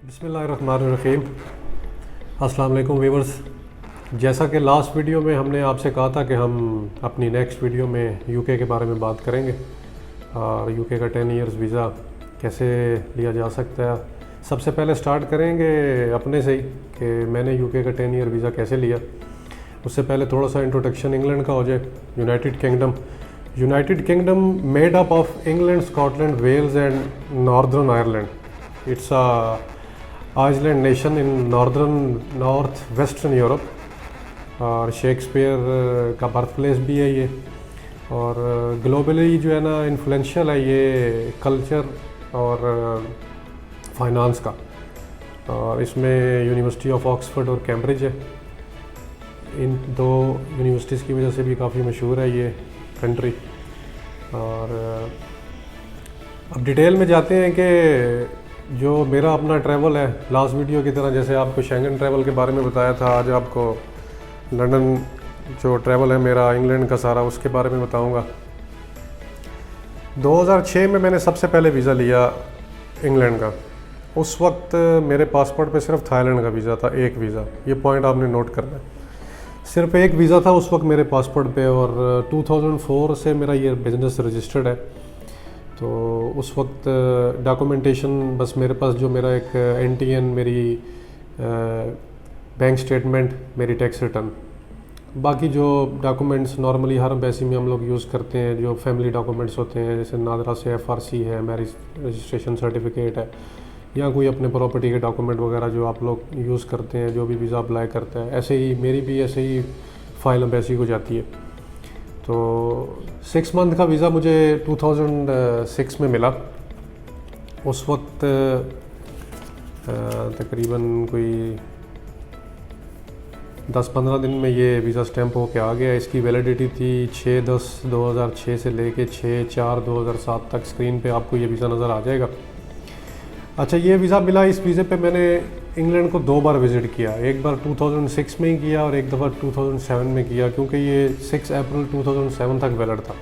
बिस्मिल्लाहिर्रहमानिर्रहीम। अस्सलाम वालेकुम व्यूअर्स। जैसा कि लास्ट वीडियो में हमने आपसे कहा था कि हम अपनी नेक्स्ट वीडियो में यूके के बारे में बात करेंगे और यूके का 10 इयर्स वीज़ा कैसे लिया जा सकता है। सबसे पहले स्टार्ट करेंगे अपने से ही कि मैंने यूके का 10 ईयर वीज़ा कैसे लिया। उससे पहले थोड़ा सा इंट्रोडक्शन इंग्लैंड का हो जाए। United Kingdom made up of England, Scotland, Wales and Northern Ireland. It's a island nation in North Western Europe और शेक्सपियर का बर्थ प्लेस भी है ये। और ग्लोबली जो है ना इन्फ्लुएंशियल है ये कल्चर और फाइनेंस का। और इसमें यूनिवर्सिटी ऑफ ऑक्सफोर्ड और कैम्ब्रिज है। इन दो यूनिवर्सिटीज़ की वजह से भी काफ़ी मशहूर है ये कंट्री। और अब डिटेल में जाते हैं कि जो मेरा अपना ट्रैवल है, लास्ट वीडियो की तरह जैसे आपको शेंगन ट्रैवल के बारे में बताया था, आज आपको लंदन जो ट्रैवल है मेरा इंग्लैंड का सारा उसके बारे में बताऊंगा। 2006 में मैंने सबसे पहले वीज़ा लिया इंग्लैंड का। उस वक्त मेरे पासपोर्ट पे सिर्फ थाईलैंड का वीज़ा था, एक वीज़ा। ये पॉइंट आपने नोट करना है, सिर्फ एक वीज़ा था उस वक्त मेरे पासपोर्ट पे। और 2004 से मेरा ये बिज़नेस रजिस्टर्ड है। तो उस वक्त डॉक्यूमेंटेशन बस मेरे पास जो मेरा एक NTN, मेरी बैंक स्टेटमेंट, मेरी टैक्स रिटर्न, बाकी जो डॉक्यूमेंट्स नॉर्मली हर एम्बेसी में हम लोग यूज़ करते हैं, जो फैमिली डॉक्यूमेंट्स होते हैं, जैसे नादरा से FRC है, मैरिज रजिस्ट्रेशन सर्टिफिकेट है, या कोई अपने प्रॉपर्टी के डॉक्यूमेंट वगैरह जो आप लोग यूज़ करते हैं, जो भी वीज़ा अप्लाई करता है, ऐसे ही मेरी भी ऐसे ही फ़ाइल एम्बेसी को जाती है। तो 6 मंथ का वीज़ा मुझे 2006 में मिला। उस वक्त तकरीबन कोई 10-15 दिन में ये वीज़ा स्टैम्प होके आ गया। इसकी वैलिडिटी थी 6/10/2006 से लेके 6/4/2007 तक। स्क्रीन पे आपको ये वीज़ा नज़र आ जाएगा। अच्छा, ये वीज़ा मिला। इस वीज़े पे मैंने इंग्लैंड को 2 बार विज़िट किया। एक बार 2006 में ही किया और एक दफ़ा 2007 में किया, क्योंकि ये 6 अप्रैल 2007 तक वैलिड था।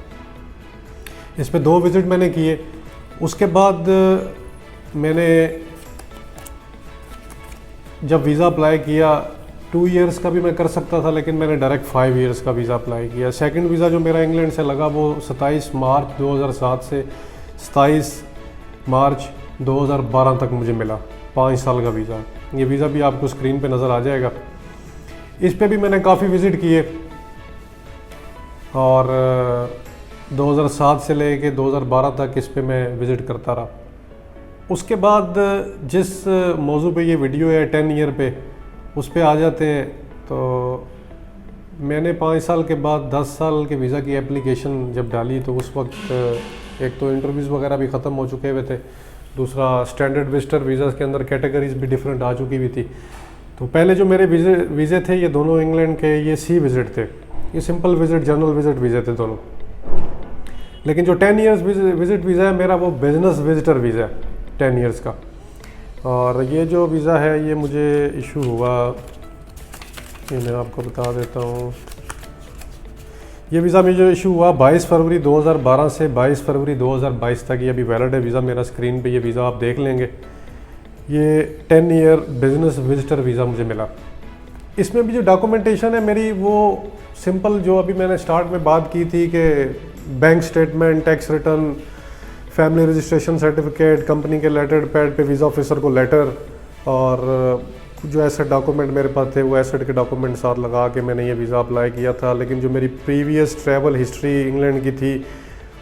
इस पे 2 विज़िट मैंने किए। उसके बाद मैंने जब वीज़ा अप्लाई किया, 2 इयर्स का भी मैं कर सकता था, लेकिन मैंने डायरेक्ट 5 इयर्स का वीज़ा अप्लाई किया। सेकंड वीज़ा जो मेरा इंग्लैंड से लगा वो 27 मार्च 2007 से 27 मार्च 2012 तक मुझे मिला। 5 साल का वीज़ा। ये वीज़ा भी आपको स्क्रीन पे नज़र आ जाएगा। इस पे भी मैंने काफ़ी विज़िट किए और 2007 से लेके 2012 तक इस पे मैं विज़िट करता रहा। उसके बाद जिस मौजू पे ये वीडियो है 10 ईयर पे, उस पे आ जाते हैं। तो मैंने 5 साल के बाद 10 साल के वीज़ा की एप्लीकेशन जब डाली, तो उस वक्त एक तो इंटरव्यूज़ वगैरह भी ख़त्म हो चुके हुए थे, दूसरा स्टैंडर्ड विजिटर वीज़ा के अंदर कैटेगरीज भी डिफरेंट आ चुकी हुई थी। तो पहले जो मेरे वीज़े थे ये दोनों इंग्लैंड के ये C विज़िट थे। ये सिंपल विज़िट, जनरल विज़िट वीज़े थे दोनों। लेकिन जो 10 ईयर्स विज़िट वीज़ा है मेरा, वो बिज़नेस विजिटर वीज़ा है 10 ईयर्स का। और ये जो वीज़ा है ये मुझे इशू हुआ, ये मैं आपको बता देता हूँ। ये वीज़ा में जो इशू हुआ 22 फरवरी 2012 से 22 फरवरी 2022 तक। ये अभी वैलिड है वीज़ा मेरा। स्क्रीन पे ये वीज़ा आप देख लेंगे। ये 10 ईयर बिज़नेस विजिटर वीज़ा मुझे मिला। इसमें भी जो डॉक्यूमेंटेशन है मेरी, वो सिंपल जो अभी मैंने स्टार्ट में बात की थी कि bank statement, tax return, family registration certificate, company के लेटर पैड पे वीज़ा ऑफिसर को लेटर, और जो एसेट डॉक्यूमेंट मेरे पास थे वो एसेट के डॉक्यूमेंट साथ लगा के मैंने ये वीज़ा अप्लाई किया था। लेकिन जो मेरी प्रीवियस ट्रैवल हिस्ट्री इंग्लैंड की थी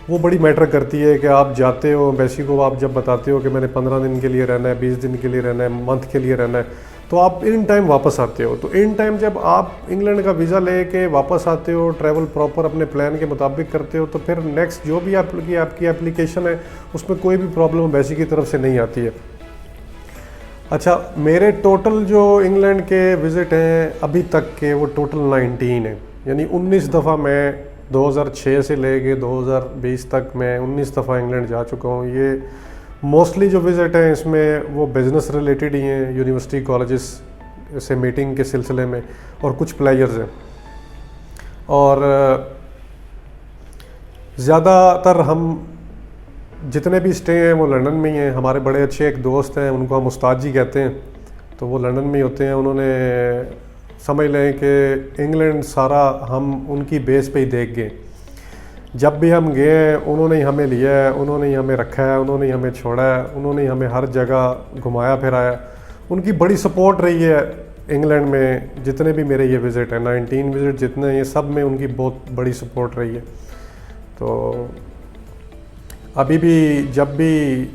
वो बड़ी मैटर करती है कि आप जाते हो एम्बेसी को, आप जब बताते हो कि मैंने 15 दिन के लिए रहना है, 20 दिन के लिए रहना है, मंथ के लिए रहना है, तो आप इन टाइम वापस आते हो। तो इन टाइम जब आप इंग्लैंड का वीज़ा लेके वापस आते हो, ट्रैवल प्रॉपर अपने प्लान के मुताबिक करते हो, तो फिर नेक्स्ट जो भी आपकी एप्लीकेशन है उसमें कोई भी प्रॉब्लम एम्बेसी की तरफ से नहीं आती है। अच्छा, मेरे टोटल जो इंग्लैंड के विज़िट हैं अभी तक के, वो टोटल 19 है। यानी 19 दफ़ा मैं 2006 से लेके 2020 तक मैं 19 दफ़ा इंग्लैंड जा चुका हूँ। ये मोस्टली जो विज़िट हैं इसमें वो बिज़नेस रिलेटेड ही हैं, यूनिवर्सिटी कॉलेजेस से मीटिंग के सिलसिले में, और कुछ प्लेयर्स हैं। और ज़्यादातर हम जितने भी स्टे हैं वो लंदन में ही हैं। हमारे बड़े अच्छे एक दोस्त हैं, उनको हम उस्ताद जी कहते हैं, तो वो लंदन में ही होते हैं। उन्होंने समझ लें कि इंग्लैंड सारा हम उनकी बेस पे ही देख गए। जब भी हम गए हैं उन्होंने ही हमें लिया है, उन्होंने ही हमें रखा है, उन्होंने ही हमें छोड़ा है, उन्होंने ही हमें हर जगह घुमाया फिराया। उनकी बड़ी सपोर्ट रही है इंग्लैंड में। जितने भी मेरे ये विज़िट हैं, 19 विज़िट जितने हैं, ये सब में उनकी बहुत बड़ी सपोर्ट रही है। तो अभी भी जब भी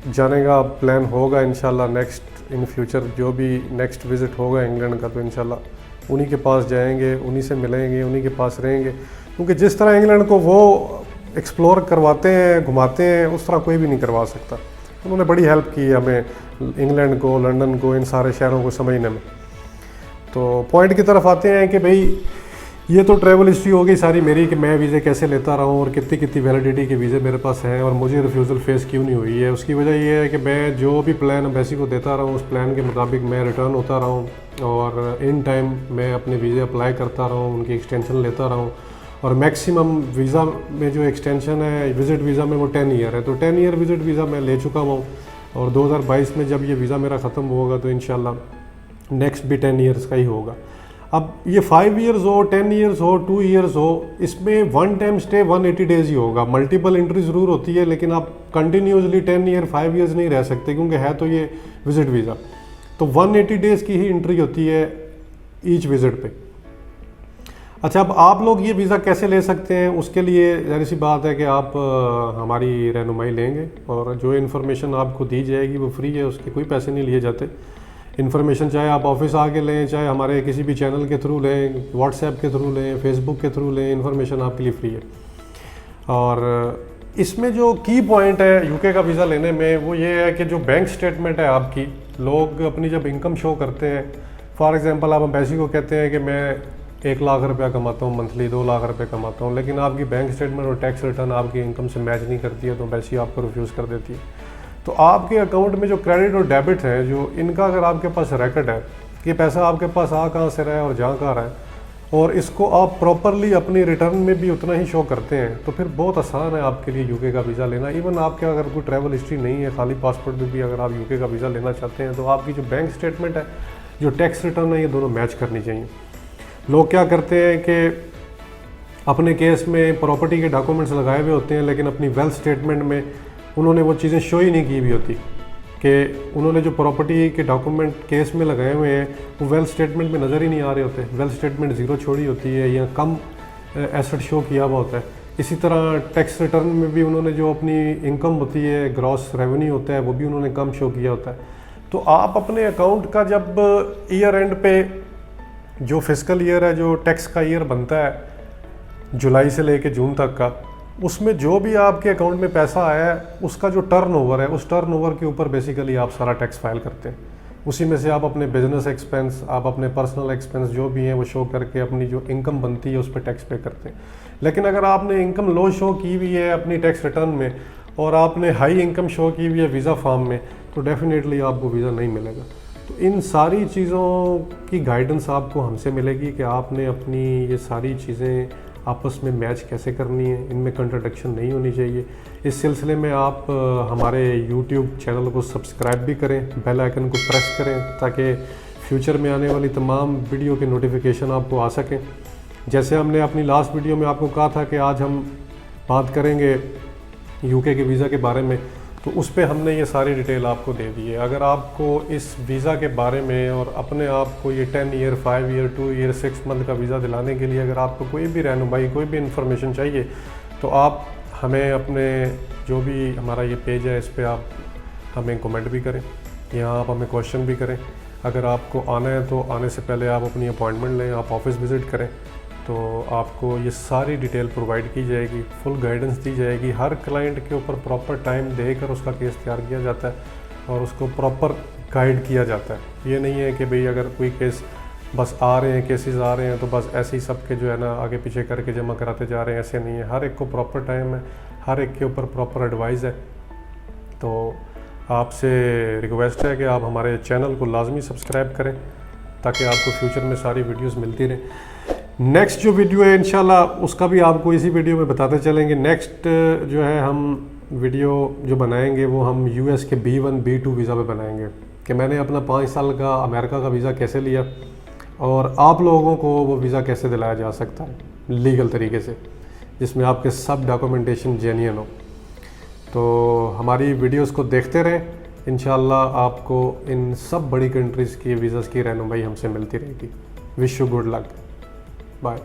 जाने का प्लान होगा इंशाल्लाह, नेक्स्ट इन फ्यूचर जो भी नेक्स्ट विज़िट होगा इंग्लैंड का, तो इंशाल्लाह उन्हीं के पास जाएंगे, उन्हीं से मिलेंगे, उन्हीं के पास रहेंगे। क्योंकि जिस तरह इंग्लैंड को वो एक्सप्लोर करवाते हैं, घुमाते हैं, उस तरह कोई भी नहीं करवा सकता। उन्होंने बड़ी हेल्प की है हमें इंग्लैंड को, लंदन को, इन सारे शहरों को समझने में। तो पॉइंट की तरफ आते हैं कि भाई ये तो ट्रैवल हिस्ट्री हो गई सारी मेरी कि मैं वीज़े कैसे लेता रहा हूँ और कितनी कितनी वैलिडिटी के वीज़े मेरे पास हैं और मुझे रिफ्यूज़ल फेस क्यों नहीं हुई है। उसकी वजह ये है कि मैं जो भी प्लान एम्बेसी को देता रहा हूँ, उस प्लान के मुताबिक मैं रिटर्न होता रहा हूँ और इन टाइम मैं अपने वीज़े अप्लाई करता रहा हूँ, उनकी एक्सटेंशन लेता रहा हूँ। और मैक्सिमम वीज़ा में जो एक्सटेंशन है विज़िट वीज़ा में वो 10 ईयर है, तो 10 ईयर विज़िट वीज़ा मैं ले चुका हूँ। और 2022 में जब ये वीज़ा मेरा ख़त्म होगा तो इंशाल्लाह नेक्स्ट भी 10 ईयर्स का ही होगा। अब ये 5 ईयर्स हो, 10 ईयर्स हो, 2 ईयर्स हो, इसमें वन टाइम स्टे 180 डेज़ ही होगा। मल्टीपल एंट्री ज़रूर होती है, लेकिन आप कंटिन्यूसली 10 ईयर 5 ईयर्स नहीं रह सकते, क्योंकि है तो ये विज़िट वीज़ा। तो 180 डेज़ की ही एंट्री होती है ईच विज़िट पे। अच्छा, अब आप लोग ये वीज़ा कैसे ले सकते हैं, उसके लिए ज़ाहिर सी बात है कि आप हमारी रहनुमाई लेंगे और जो इन्फॉर्मेशन आपको दी जाएगी वो फ्री है, उसके कोई पैसे नहीं लिए जाते। इन्फॉर्मेशन चाहे आप ऑफिस आके लें, चाहे हमारे किसी भी चैनल के थ्रू लें, व्हाट्सएप के थ्रू लें, फेसबुक के थ्रू लें, इन्फॉर्मेशन आपके लिए फ्री है। और इसमें जो की पॉइंट है यूके का वीज़ा लेने में वो ये है कि जो बैंक स्टेटमेंट है आपकी, लोग अपनी जब इनकम शो करते हैं, फॉर एग्जांपल आप एम्बेसी को कहते हैं कि मैं 1 लाख रुपया कमाता हूँ मंथली, 2 लाख रुपये कमाता हूँ, लेकिन आपकी बैंक स्टेटमेंट और टैक्स रिटर्न आपकी इनकम से मैच नहीं करती है, तो एम्बेसी आपको रिफ्यूज़ कर देती है। तो आपके अकाउंट में जो क्रेडिट और डेबिट है, जो इनका अगर आपके पास रिकॉर्ड है कि पैसा आपके पास आ कहाँ से रहा है और जा कहाँ रहा है, और इसको आप प्रॉपरली अपनी रिटर्न में भी उतना ही शो करते हैं, तो फिर बहुत आसान है आपके लिए यूके का वीज़ा लेना। इवन आपके अगर कोई ट्रैवल हिस्ट्री नहीं है, खाली पासपोर्ट में भी अगर आप यूके का वीज़ा लेना चाहते हैं, तो आपकी जो बैंक स्टेटमेंट है, जो टैक्स रिटर्न है, ये दोनों मैच करनी चाहिए। लोग क्या करते हैं कि अपने केस में प्रॉपर्टी के डॉक्यूमेंट्स लगाए हुए होते हैं, लेकिन अपनी वेल्थ स्टेटमेंट में उन्होंने वो चीज़ें शो ही नहीं की हुई होती कि उन्होंने जो प्रॉपर्टी के डॉक्यूमेंट केस में लगाए हुए हैं वो वेल्थ स्टेटमेंट में नज़र ही नहीं आ रहे होते। वेल्थ स्टेटमेंट ज़ीरो छोड़ी होती है या कम एसेट शो किया हुआ होता है। इसी तरह टैक्स रिटर्न में भी उन्होंने जो अपनी इनकम होती है, ग्रॉस रेवेन्यू होता है, वो भी उन्होंने कम शो किया होता है। तो आप अपने अकाउंट का जब ईयर एंड पे जो फिस्कल ईयर है, जो टैक्स का ईयर बनता है जुलाई से लेके जून तक का, उसमें जो भी आपके अकाउंट में पैसा आया है उसका जो टर्नओवर है, उस टर्नओवर के ऊपर बेसिकली आप सारा टैक्स फाइल करते हैं। उसी में से आप अपने बिजनेस एक्सपेंस, आप अपने पर्सनल एक्सपेंस जो भी हैं वो शो करके अपनी जो इनकम बनती है उस पर टैक्स पे करते हैं। लेकिन अगर आपने इनकम लो शो की हुई है अपनी टैक्स रिटर्न में और आपने हाई इनकम शो की हुई है वीज़ा फॉर्म में, तो डेफिनेटली आपको वीज़ा नहीं मिलेगा। तो इन सारी चीज़ों की गाइडेंस आपको हमसे मिलेगी कि आपने अपनी ये सारी चीज़ें आपस में मैच कैसे करनी है, इनमें कंट्राडिक्शन नहीं होनी चाहिए। इस सिलसिले में आप हमारे YouTube चैनल को सब्सक्राइब भी करें, बेल आइकन को प्रेस करें, ताकि फ्यूचर में आने वाली तमाम वीडियो के नोटिफिकेशन आपको आ सकें। जैसे हमने अपनी लास्ट वीडियो में आपको कहा था कि आज हम बात करेंगे यूके के वीज़ा के बारे में, तो उस पर हमने ये सारी डिटेल आपको दे दी है। अगर आपको इस वीज़ा के बारे में और अपने आप को ये 10 ईयर 5 ईयर 2 ईयर 6 मंथ का वीज़ा दिलाने के लिए अगर आपको कोई भी रहनुमाई, कोई भी इन्फॉर्मेशन चाहिए, तो आप हमें अपने जो भी हमारा ये पेज है इस पर आप हमें कमेंट भी करें या आप हमें क्वेश्चन भी करें। अगर आपको आना है तो आने से पहले आप अपनी अपॉइंटमेंट लें, आप ऑफिस विज़िट करें, तो आपको ये सारी डिटेल प्रोवाइड की जाएगी, फुल गाइडेंस दी जाएगी। हर क्लाइंट के ऊपर प्रॉपर टाइम देकर उसका केस तैयार किया जाता है और उसको प्रॉपर गाइड किया जाता है। ये नहीं है कि भाई अगर कोई केस बस आ रहे हैं, केसेस आ रहे हैं तो बस ऐसे ही सब के जो है ना आगे पीछे करके जमा कराते जा रहे हैं, ऐसे नहीं है। हर एक को प्रॉपर टाइम है, हर एक के ऊपर प्रॉपर एडवाइस है। तो आपसे रिक्वेस्ट है कि आप हमारे चैनल को लाजमी सब्सक्राइब करें ताकि आपको फ्यूचर में सारी वीडियोस मिलती रहें। नेक्स्ट जो वीडियो है इंशाल्लाह उसका भी आपको इसी वीडियो में बताते चलेंगे। नेक्स्ट जो है हम वीडियो जो बनाएंगे वो हम यूएस के B1 B2 वीज़ा पे बनाएंगे कि मैंने अपना 5 साल का अमेरिका का वीज़ा कैसे लिया और आप लोगों को वो वीज़ा कैसे दिलाया जा सकता है लीगल तरीके से, जिसमें आपके सब डॉक्यूमेंटेशन जेन्युइन हो। तो हमारी वीडियोस को देखते रहें, इंशाल्लाह आपको इन सब बड़ी कंट्रीज़ की वीज़ाज़ की रहनुमाई हमसे मिलती रहेगी। Wish you good luck, bye.